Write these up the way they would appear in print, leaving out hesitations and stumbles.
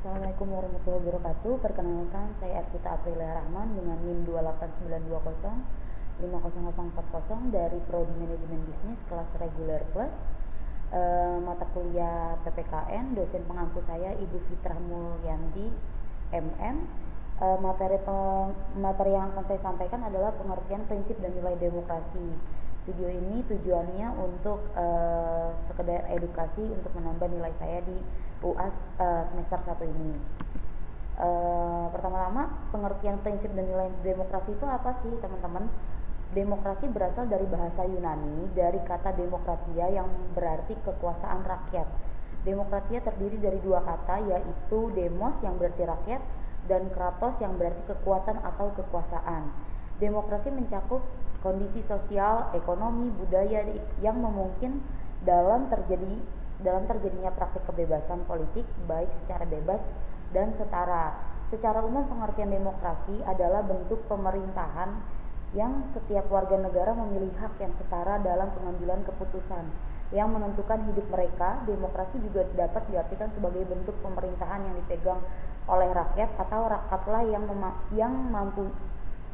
Assalamualaikum warahmatullahi wabarakatuh. Perkenalkan, saya Ervita Aprilia Rahman dengan NIM 28920 50040 dari Prodi Manajemen Bisnis kelas reguler plus. Mata kuliah PPKN, dosen pengampu saya Ibu Fitrah Mulyanti MM. Materi yang akan saya sampaikan adalah pengertian prinsip dan nilai demokrasi. Video ini tujuannya untuk sekedar edukasi untuk menambah nilai saya di UAS semester 1 ini. Pertama-tama, pengertian prinsip dan nilai demokrasi itu apa sih, teman-teman? Demokrasi berasal dari bahasa Yunani, dari kata demokratia yang berarti kekuasaan rakyat. Demokratia terdiri dari dua kata, yaitu demos yang berarti rakyat dan kratos yang berarti kekuatan atau kekuasaan. Demokrasi mencakup kondisi sosial, ekonomi, budaya yang memungkinkan dalam terjadinya praktik kebebasan politik baik secara bebas dan setara. Secara umum, pengertian demokrasi adalah bentuk pemerintahan yang setiap warga negara memilih hak yang setara dalam pengambilan keputusan yang menentukan hidup mereka. Demokrasi juga dapat diartikan sebagai bentuk pemerintahan yang dipegang oleh rakyat atau rakyatlah yang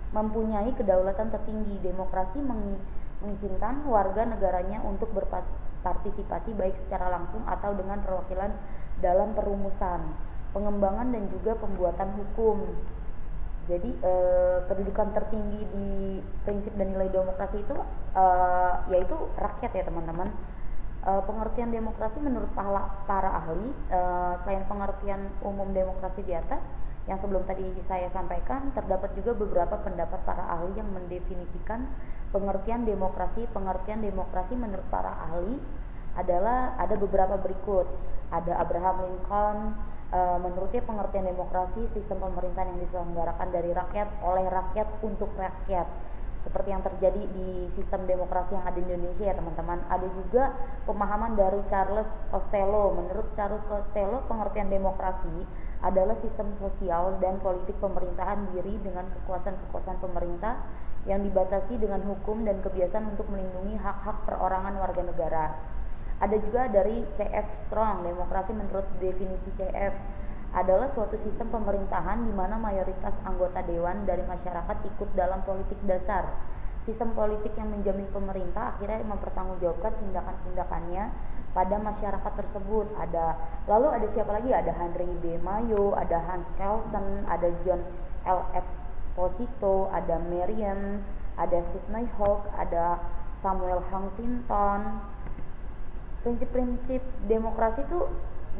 mempunyai kedaulatan tertinggi. Demokrasi mengizinkan warga negaranya untuk berpartisipasi baik secara langsung atau dengan perwakilan dalam perumusan, pengembangan dan juga pembuatan hukum. Jadi kedudukan tertinggi di prinsip dan nilai demokrasi itu yaitu rakyat ya teman-teman. Pengertian demokrasi menurut para ahli, selain pengertian umum demokrasi di atas yang sebelum tadi saya sampaikan, terdapat juga beberapa pendapat para ahli yang mendefinisikan pengertian demokrasi. Pengertian demokrasi menurut para ahli adalah ada beberapa berikut. Ada Abraham Lincoln, menurutnya pengertian demokrasi sistem pemerintahan yang diselenggarakan dari rakyat oleh rakyat untuk rakyat, seperti yang terjadi di sistem demokrasi yang ada di Indonesia ya teman-teman. Ada juga pemahaman dari Charles Costello. Menurut Charles Costello, pengertian demokrasi adalah sistem sosial dan politik pemerintahan diri dengan kekuasaan pemerintah yang dibatasi dengan hukum dan kebiasaan untuk melindungi hak-hak perorangan warga negara. Ada juga dari C.F. Strong, demokrasi menurut definisi C.F. adalah suatu sistem pemerintahan di mana mayoritas anggota dewan dari masyarakat ikut dalam politik dasar. Sistem politik yang menjamin pemerintah akhirnya mempertanggungjawabkan tindakan-tindakannya pada masyarakat tersebut. Lalu ada siapa lagi? Ada Henry B. Mayo, ada Hans Kelsen, ada John L. F. Posito, ada Marion, ada Sidney Hawk, ada Samuel Huntington. Prinsip-prinsip demokrasi itu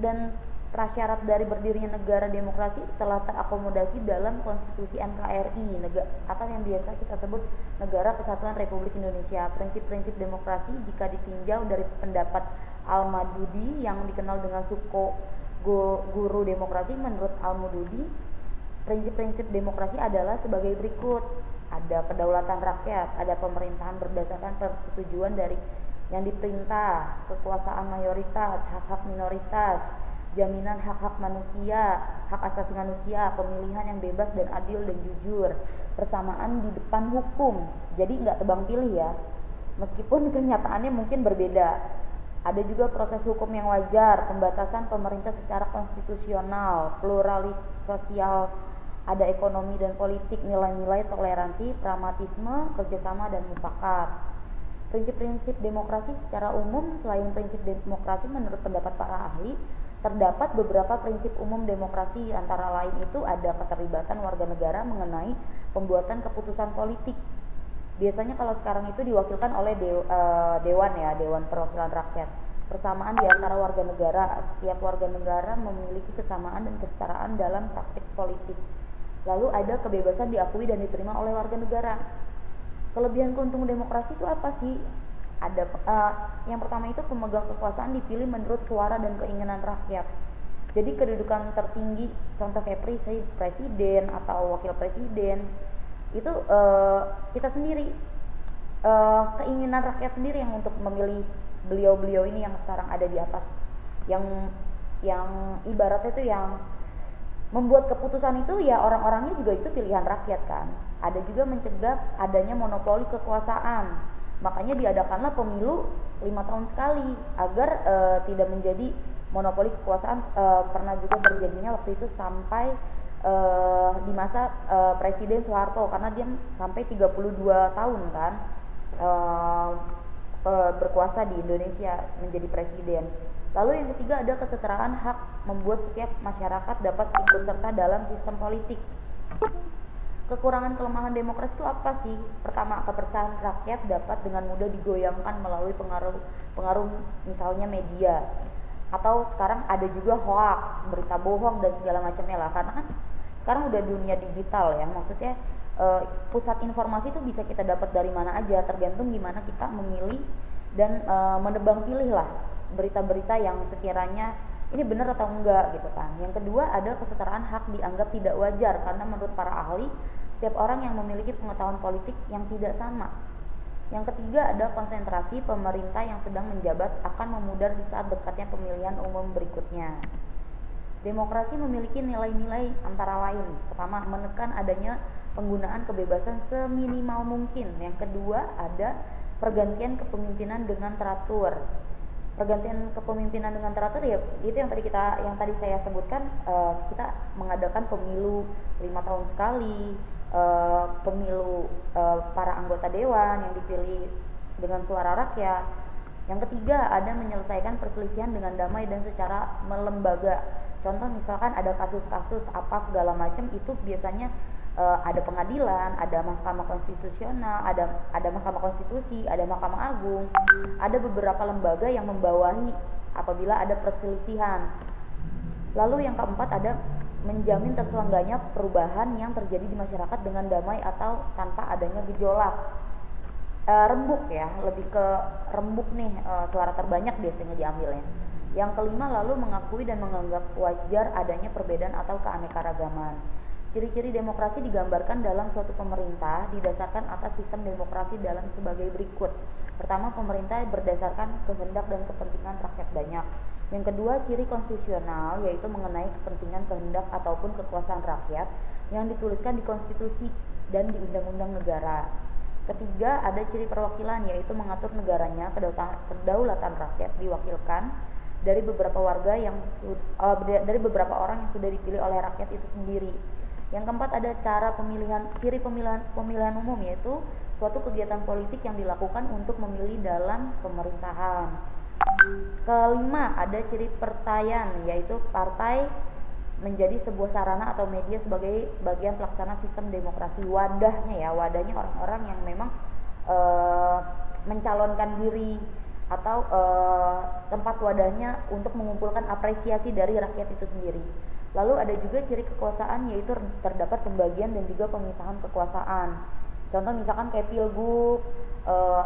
dan prasyarat dari berdirinya negara demokrasi telah terakomodasi dalam konstitusi NKRI atau yang biasa kita sebut Negara Kesatuan Republik Indonesia. Prinsip-prinsip demokrasi jika ditinjau dari pendapat Al-Madudi yang dikenal dengan suku guru demokrasi, menurut Al-Madudi prinsip-prinsip demokrasi adalah sebagai berikut. Ada kedaulatan rakyat, ada pemerintahan berdasarkan persetujuan dari yang diperintah, kekuasaan mayoritas, hak-hak minoritas, jaminan hak-hak manusia, hak asasi manusia, pemilihan yang bebas dan adil dan jujur, persamaan di depan hukum. Jadi nggak tebang pilih ya, meskipun kenyataannya mungkin berbeda. Ada juga proses hukum yang wajar, pembatasan pemerintah secara konstitusional, pluralis sosial, ada ekonomi dan politik, nilai-nilai toleransi, pragmatisme, kerjasama dan mufakat. Prinsip-prinsip demokrasi secara umum. Selain prinsip demokrasi menurut pendapat para ahli, terdapat beberapa prinsip umum demokrasi, antara lain itu ada keterlibatan warga negara mengenai pembuatan keputusan politik. Biasanya kalau sekarang itu diwakilkan oleh Dewan ya, Dewan Perwakilan Rakyat. Persamaan di antara warga negara, setiap warga negara memiliki kesamaan dan kesetaraan dalam praktik politik. Lalu ada kebebasan diakui dan diterima oleh warga negara. Kelebihan keuntungan demokrasi itu apa sih? Ada yang pertama itu pemegang kekuasaan dipilih menurut suara dan keinginan rakyat. Jadi kedudukan tertinggi, contoh kayak presiden atau wakil presiden itu kita sendiri, keinginan rakyat sendiri yang untuk memilih beliau-beliau ini yang sekarang ada di atas, yang ibaratnya itu yang membuat keputusan itu ya orang-orangnya juga itu pilihan rakyat kan. Ada juga mencegah adanya monopoli kekuasaan. Makanya diadakanlah pemilu 5 tahun sekali agar tidak menjadi monopoli kekuasaan. Pernah juga terjadinya waktu itu sampai di masa Presiden Soeharto, karena dia sampai 32 tahun kan berkuasa di Indonesia menjadi presiden. Lalu yang ketiga ada kesetaraan hak, membuat setiap masyarakat dapat ikut serta dalam sistem politik. Kekurangan kelemahan demokrasi itu apa sih? Pertama, kepercayaan rakyat dapat dengan mudah digoyangkan melalui pengaruh misalnya media, atau sekarang ada juga hoax, berita bohong dan segala macamnya lah, karena kan sekarang udah dunia digital ya, maksudnya pusat informasi itu bisa kita dapat dari mana aja, tergantung gimana kita memilih dan menebang pilih lah berita-berita yang sekiranya ini benar atau enggak gitu kan. Yang kedua ada kesetaraan hak, dianggap tidak wajar karena menurut para ahli setiap orang yang memiliki pengetahuan politik yang tidak sama. Yang ketiga ada konsentrasi, pemerintah yang sedang menjabat akan memudar di saat dekatnya pemilihan umum berikutnya. Demokrasi memiliki nilai-nilai antara lain. Pertama, menekan adanya penggunaan kebebasan seminimal mungkin. Yang kedua ada pergantian kepemimpinan dengan teratur. Pergantian kepemimpinan dengan teratur ya itu yang tadi saya sebutkan, kita mengadakan pemilu 5 tahun sekali, pemilu para anggota dewan yang dipilih dengan suara rakyat. Yang ketiga ada menyelesaikan perselisihan dengan damai dan secara melembaga. Contoh misalkan ada kasus-kasus apa segala macam, itu biasanya ada pengadilan, ada mahkamah konstitusional, ada mahkamah konstitusi, ada mahkamah agung, ada beberapa lembaga yang membawahi apabila ada perselisihan. Lalu yang keempat ada menjamin terselenggaranya perubahan yang terjadi di masyarakat dengan damai atau tanpa adanya gejolak. Rembuk ya, lebih ke rembuk nih, suara terbanyak biasanya diambilnya. Yang kelima lalu mengakui dan menganggap wajar adanya perbedaan atau keanekaragaman. Ciri-ciri demokrasi digambarkan dalam suatu pemerintah didasarkan atas sistem demokrasi dalam sebagai berikut. Pertama, pemerintah berdasarkan kehendak dan kepentingan rakyat banyak. Yang kedua, ciri konstitusional, yaitu mengenai kepentingan, kehendak ataupun kekuasaan rakyat yang dituliskan di konstitusi dan di undang-undang negara. Ketiga, ada ciri perwakilan, yaitu mengatur negaranya, kedaulatan rakyat diwakilkan dari beberapa dari beberapa orang yang sudah dipilih oleh rakyat itu sendiri. Yang keempat ada cara ciri pemilihan umum, yaitu suatu kegiatan politik yang dilakukan untuk memilih dalam pemerintahan. Kelima ada ciri pertayan, yaitu partai menjadi sebuah sarana atau media sebagai bagian pelaksana sistem demokrasi. Wadahnya orang-orang yang memang mencalonkan diri atau tempat wadahnya untuk mengumpulkan apresiasi dari rakyat itu sendiri. Lalu ada juga ciri kekuasaan, yaitu terdapat pembagian dan juga pemisahan kekuasaan. Contoh misalkan kayak pilgub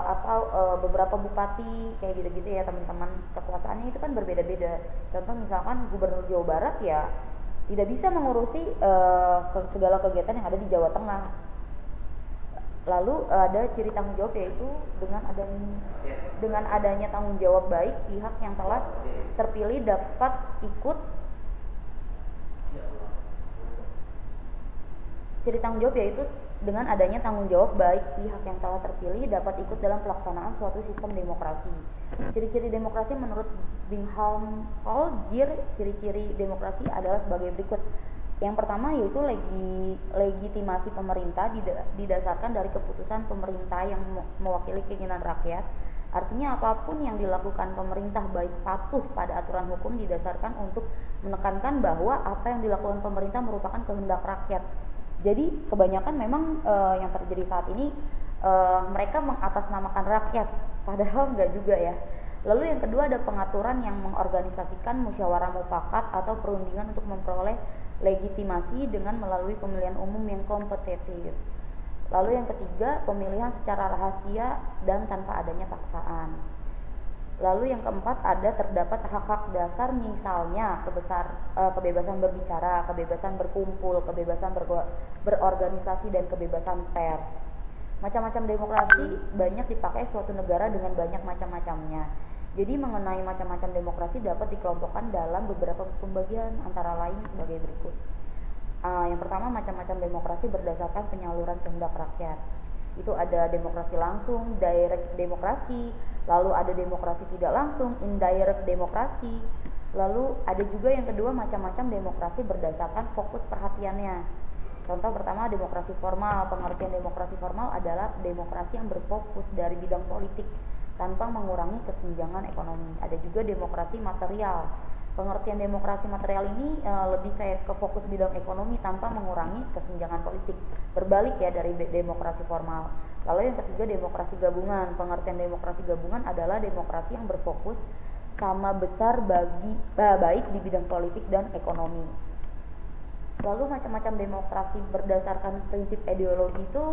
atau beberapa bupati kayak gitu-gitu ya teman-teman. Kekuasaannya itu kan berbeda-beda. Contoh misalkan gubernur Jawa Barat ya tidak bisa mengurusi segala kegiatan yang ada di Jawa Tengah. Lalu ada ciri tanggung jawab, yaitu dengan adanya tanggung jawab baik, pihak yang telah terpilih dapat ikut. Ciri tanggung jawab yaitu dengan adanya tanggung jawab baik, pihak yang telah terpilih dapat ikut dalam pelaksanaan suatu sistem demokrasi. Ciri-ciri demokrasi menurut Bingham Paul Gier, ciri-ciri demokrasi adalah sebagai berikut. Yang pertama yaitu legitimasi pemerintah didasarkan dari keputusan pemerintah yang mewakili keinginan rakyat. Artinya apapun yang dilakukan pemerintah baik patuh pada aturan hukum didasarkan untuk menekankan bahwa apa yang dilakukan pemerintah merupakan kehendak rakyat. Jadi kebanyakan memang yang terjadi saat ini mereka mengatasnamakan rakyat, padahal enggak juga ya. Lalu yang kedua ada pengaturan yang mengorganisasikan musyawarah mufakat atau perundingan untuk memperoleh legitimasi dengan melalui pemilihan umum yang kompetitif. Lalu yang ketiga, pemilihan secara rahasia dan tanpa adanya paksaan. Lalu yang keempat ada terdapat hak-hak dasar, misalnya kebebasan berbicara, kebebasan berkumpul, kebebasan berorganisasi, dan kebebasan pers. Macam-macam demokrasi banyak dipakai suatu negara dengan banyak macam-macamnya. Jadi mengenai macam-macam demokrasi dapat dikelompokkan dalam beberapa pembagian, antara lain sebagai berikut. Yang pertama, macam-macam demokrasi berdasarkan penyaluran kehendak rakyat. Itu ada demokrasi langsung, direct demokrasi, lalu ada demokrasi tidak langsung, indirect demokrasi. Lalu ada juga yang kedua macam-macam demokrasi berdasarkan fokus perhatiannya. Contoh pertama demokrasi formal. Pengertian demokrasi formal adalah demokrasi yang berfokus dari bidang politik tanpa mengurangi kesenjangan ekonomi. Ada juga demokrasi material. Pengertian demokrasi material ini lebih kayak ke fokus bidang ekonomi tanpa mengurangi kesenjangan politik. Berbalik ya dari demokrasi formal. Lalu yang ketiga demokrasi gabungan. Pengertian demokrasi gabungan adalah demokrasi yang berfokus sama besar baik di bidang politik dan ekonomi. Lalu macam-macam demokrasi berdasarkan prinsip ideologi itu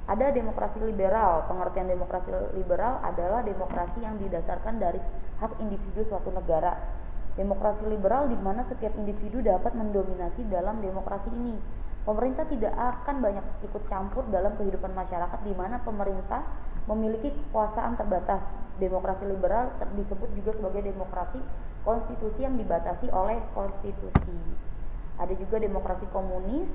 ada demokrasi liberal. Pengertian demokrasi liberal adalah demokrasi yang didasarkan dari hak individu suatu negara. Demokrasi liberal di mana setiap individu dapat mendominasi dalam demokrasi ini. Pemerintah tidak akan banyak ikut campur dalam kehidupan masyarakat di mana pemerintah memiliki kekuasaan terbatas. Demokrasi liberal disebut juga sebagai demokrasi konstitusi yang dibatasi oleh konstitusi. Ada juga demokrasi komunis,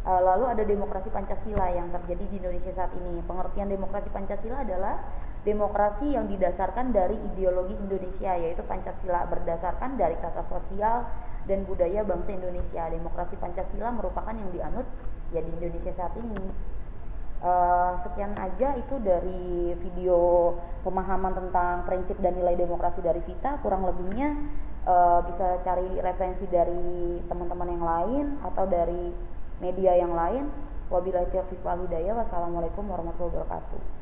lalu ada demokrasi Pancasila yang terjadi di Indonesia saat ini. Pengertian demokrasi Pancasila adalah demokrasi yang didasarkan dari ideologi Indonesia, yaitu Pancasila, berdasarkan dari kata sosial dan budaya bangsa Indonesia. Demokrasi Pancasila merupakan yang dianut ya di Indonesia saat ini. Sekian aja itu dari video pemahaman tentang prinsip dan nilai demokrasi dari Vita. Kurang lebihnya bisa cari referensi dari teman-teman yang lain atau dari media yang lain. Wabillahi taufiq wal hidayah. Wassalamualaikum warahmatullahi wabarakatuh.